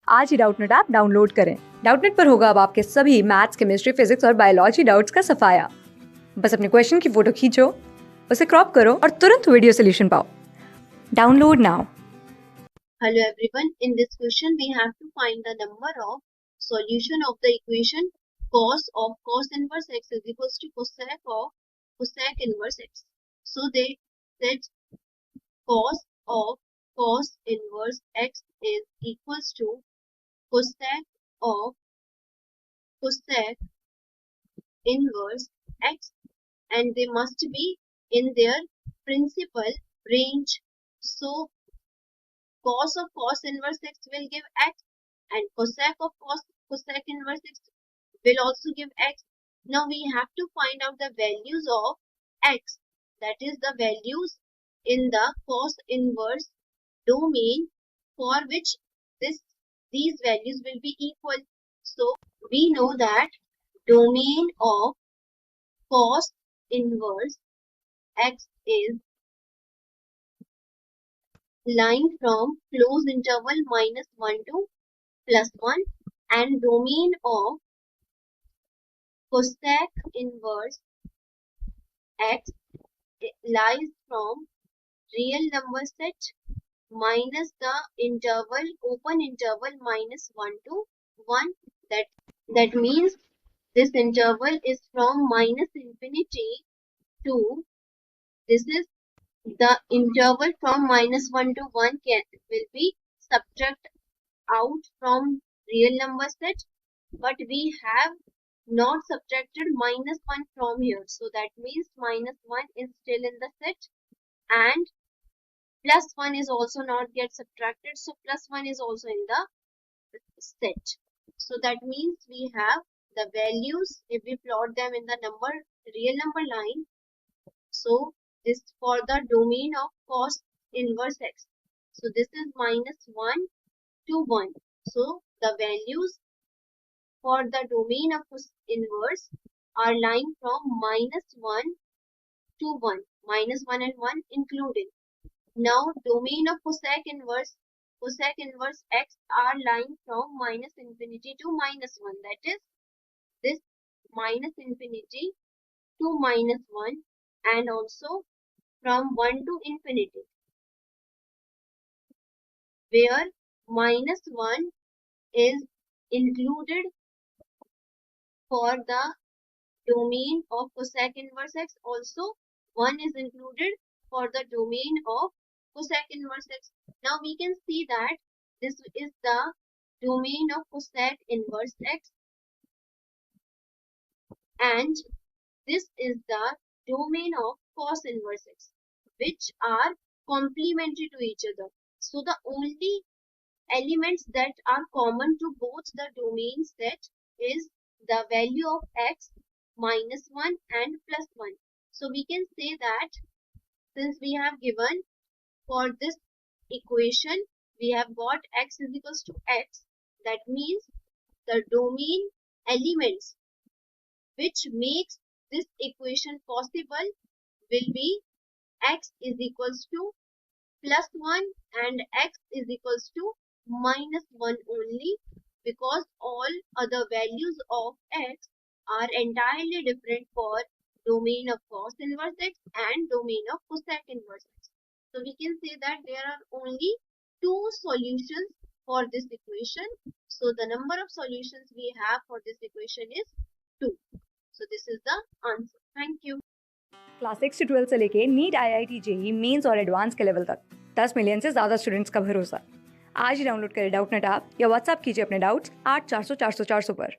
आज ही Doubtnut app download करें। Doubtnut पर होगा अब आपके सभी मैथ्स, केमिस्ट्री, फिजिक्स और बायोलॉजी डाउट्स का सफाया। बस अपने क्वेश्चन की फोटो खींचो, उसे क्रॉप करो और तुरंत वीडियो सोल्यूशन पाओ। Download now. Hello everyone, in this question we have to find the number of solution of the equation cos of cos inverse x is equals to cosec of cosec inverse x. So they said cos of cos inverse x is equals to cosec of cosec inverse x, and they must be in their principal range. So cos of cos inverse x will give x, and cosec of cosec inverse x will also give x. Now we have to find out the values of x, that is the values in the cos inverse domain for which these values will be equal. So we know that domain of cos inverse x is line from closed interval -1 to +1, and domain of cosec inverse x lies from real number set minus the interval open interval -1 to 1. That means this interval is from -infinity to, this is the interval from -1 to 1 will be subtract out from real number set, but we have not subtracted -1 from here, so that means -1 is still in the set, and +1 is also not get subtracted, so +1 is also in the set. So that means we have the values, if we plot them in the real number line. So this for the domain of cos inverse x. So this is -1 to 1. So the values for the domain of cos inverse are lying from -1 to 1, -1 and 1 included. Now domain of cosec inverse x are lying from -infinity to -1, that is this -infinity to -1, and also from 1 to infinity, where -1 is included for the domain of cosec inverse x, also 1 is included for the domain of cosec inverse x. Now we can see that this is the domain of cosec inverse x, and this is the domain of cos inverse x, which are complementary to each other. So the only elements that are common to both the domain set is the value of x -1 and +1. So we can say that since we have given for this equation, we have got x is equals to x, that means the domain elements which makes this equation possible will be x is equals to +1 and x is equals to -1 only, because all other values of x are entirely different for domain of cos inverse x and domain of cosec inverse x. So we can say that there are only two solutions for this equation. So the number of solutions we have for this equation is 2. So this is the answer. Thank you. Class 6 से 12 से लेके NEET, IIT JEE mains और advance के level तक 10 million से ज्यादा students का भरोसा। आज ही डाउनलोड करें डाउटनेट ऐप या व्हाट्सएप कीजिए अपने डाउट्स 8400 400 400 पर।